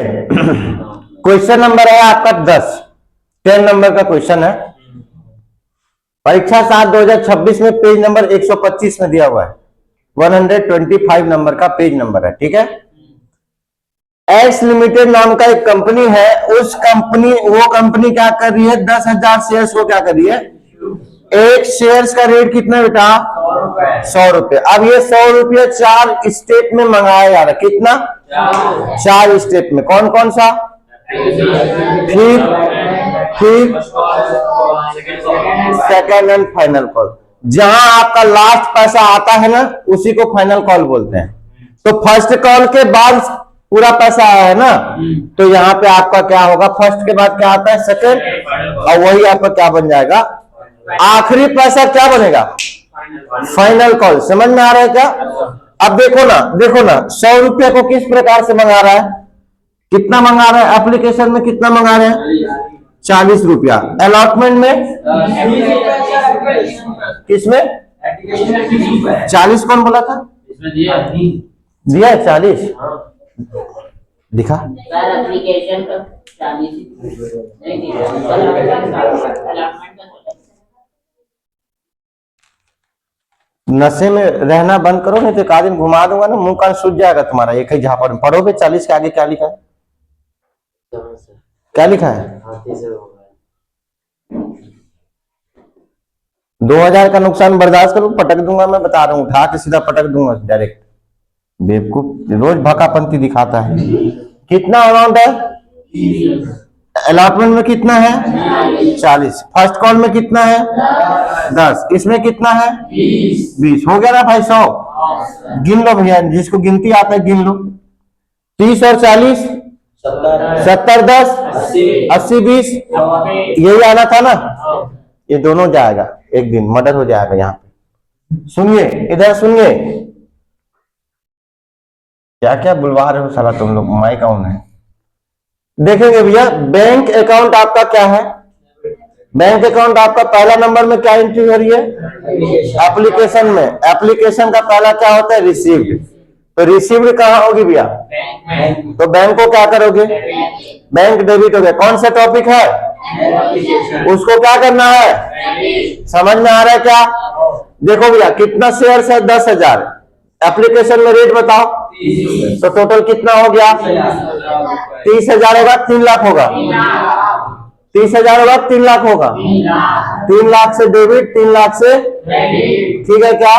Question number है आपका 10 number का क्वेश्चन है। परीक्षा 7/2026 में पेज नंबर 125 में दिया हुआ है। 125 नंबर का पेज नंबर है, ठीक है। एक्स लिमिटेड नाम का एक कंपनी है, वो कंपनी क्या कर रही है, 10,000 शेयर्स को क्या कर रही है, एक शेयर्स का रेट कितना बेटा, 100 रुपए। अब ये 100 रुपये 4 स्टेप में मंगाया जा रहा है, कितना, 4 स्टेप में। कौन कौन सा, फिर सेकेंड एंड फाइनल कॉल। जहां आपका लास्ट पैसा आता है ना, उसी को फाइनल कॉल बोलते हैं। तो फर्स्ट कॉल के बाद पूरा पैसा आया है ना, तो यहाँ पे आपका क्या होगा, फर्स्ट के बाद क्या आता है, सेकेंड, और वही आपका क्या बन जाएगा, आखिरी पैसा क्या बनेगा, फाइनल कॉल। समझ में आ रहा है क्या। अब देखो ना 100 रुपया को किस प्रकार से मंगा रहा है, कितना मंगा रहा है, एप्लीकेशन में कितना मंगा रहे हैं, 40 रुपया। अलॉटमेंट में किसमें, 40 कौन बोला था, दिया है 40, दिखा एप्लीकेशन का 40 नशे में रहना बंद करो, नहीं तो एक आदमी घुमा दूंगा ना, मुंह कान सूझ जाएगा तुम्हारा। एक ही झापड़ में पढ़ोगे। 40 के आगे क्या लिखा है, क्या लिखा है, 2000 का नुकसान बर्दाश्त करो, पटक दूंगा, मैं बता रहा हूँ, उठा के सीधा पटक दूंगा डायरेक्ट। बेवकूफ रोज भाकापंती दिखाता है। कितना अमाउंट है, अलॉटमेंट में कितना है, 40। फर्स्ट कॉल में कितना है, 10। इसमें कितना है, 20। हो गया ना भाई 100। गिन लो भैया, जिसको गिनती आता है गिन लो। 30 और 40 70, 10 80 20, यही आना था ना। ये दोनों जाएगा, एक दिन मर्डर हो जाएगा यहाँ पे। सुनिए इधर सुनिए, क्या क्या बुलवा रहे हो साला तुम लोग, माइक ऑन है। देखेंगे भैया, बैंक अकाउंट आपका क्या है, बैंक अकाउंट आपका पहला नंबर में क्या एंट्री हो रही है, एप्लीकेशन में। एप्लीकेशन का पहला क्या होता है, रिसीव्ड। तो रिसीव्ड कहाँ होगी भैया, तो बैंक को क्या करोगे, बैंक डेबिट हो गया। कौन सा टॉपिक है, उसको क्या करना है, समझ में आ रहा है क्या। देखो भैया कितना शेयर है, 10,000। एप्लीकेशन में रेट बताओ, तो टोटल कितना हो गया, 30,000 होगा, 3 लाख होगा, 30,000 होगा, 3 लाख होगा, 3 लाख से डेबिट, 3 लाख से, ठीक है क्या।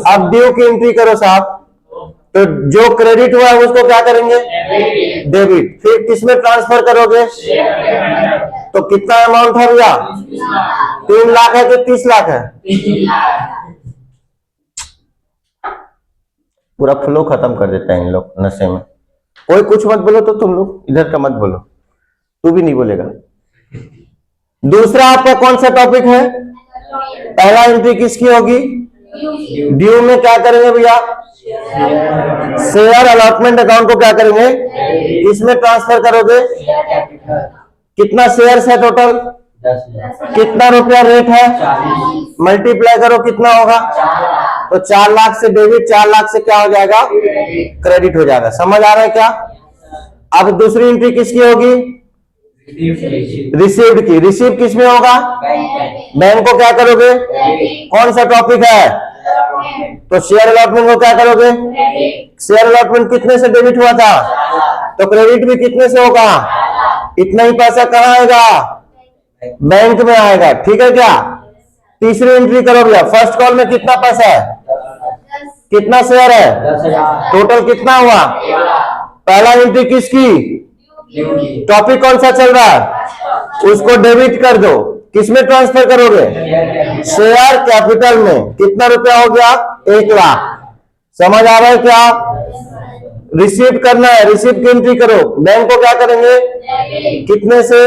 अब ड्यू की एंट्री करो साहब, तो जो क्रेडिट हुआ है उसको क्या करेंगे, डेबिट। फिर किसमें ट्रांसफर करोगे, तो कितना अमाउंट है भैया, 3 लाख है कि 30 लाख है, पूरा फ्लो खत्म कर देता है इन लोग नशे में। कोई कुछ मत बोलो, तो तुम लोग इधर का मत बोलो, तू भी नहीं बोलेगा। दूसरा आपका कौन सा टॉपिक है, पहला एंट्री किसकी होगी, ड्यू में क्या करेंगे भैया, शेयर अलॉटमेंट अकाउंट को क्या करेंगे, इसमें ट्रांसफर करोगे। कितना शेयर्स है टोटल, कितना रुपया रेट है, मल्टीप्लाई करो कितना होगा, तो 4 लाख से डेबिट, 4 लाख से क्या हो जाएगा, क्रेडिट हो जाएगा। समझ आ रहा है क्या। अब दूसरी एंट्री किसकी होगी, रिसीव्ड की। रिसीव किस में होगा, बैंक को क्या करोगे, कौन सा टॉपिक है, तो शेयर अलॉटमेंट को क्या करोगे, शेयर अलॉटमेंट कितने से डेबिट हुआ था, तो क्रेडिट भी कितने से होगा, इतना ही पैसा कहाँ आएगा, बैंक में आएगा, ठीक है क्या। तीसरी एंट्री करो भैया, फर्स्ट कॉल में कितना पैसा है, कितना शेयर है, टोटल कितना हुआ। पहला एंट्री किसकी, टॉपिक कौन सा चल रहा है, उसको डेबिट कर दो, किसमें ट्रांसफर करोगे, शेयर कैपिटल में। कितना रुपया हो गया, 1 लाख। समझ आ रहा है क्या। रिसीव करना है, रिसीव की एंट्री करो, बैंक को क्या करेंगे, कितने से,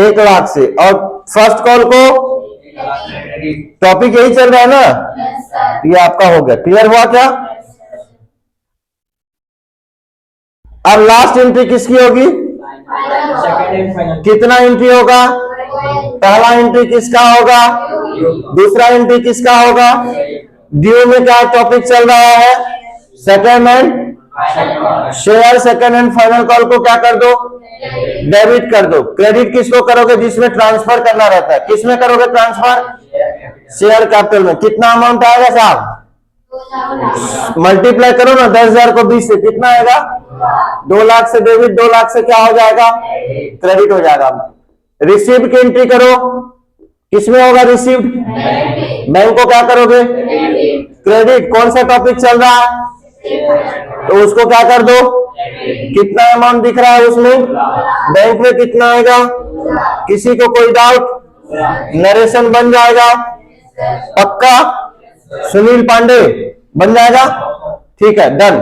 1 लाख से। और फर्स्ट कॉल को, टॉपिक यही चल रहा है ना, ये आपका हो गया। क्लियर हुआ क्या। अब लास्ट एंट्री किसकी होगी, कितना एंट्री होगा, पहला एंट्री किसका होगा, दूसरा एंट्री किसका होगा। ड्यू में क्या टॉपिक चल रहा है, settlement share second hand final call को क्या कर दो, डेबिट कर दो। क्रेडिट किसको करोगे, जिसमें ट्रांसफर करना रहता है। किसमें करोगे ट्रांसफर, शेयर कैपिटल में। कितना अमाउंट आएगा साहब, मल्टीप्लाई करो ना 10,000 को 20 से, कितना आएगा 2 लाख से डेबिट, 2 लाख से क्या हो जाएगा, क्रेडिट हो जाएगा। रिसीव्ड की एंट्री करो, किसमें होगा रिसीव्ड, बैंक को क्या करोगे, क्रेडिट। कौन सा टॉपिक चल रहा है, तो उसको क्या कर दो, कितना अमाउंट दिख रहा है उसमें, बैंक में कितना आएगा। किसी को कोई डाउट, नरेशन बन जाएगा पक्का, सुनील पांडे बन जाएगा, ठीक है डन।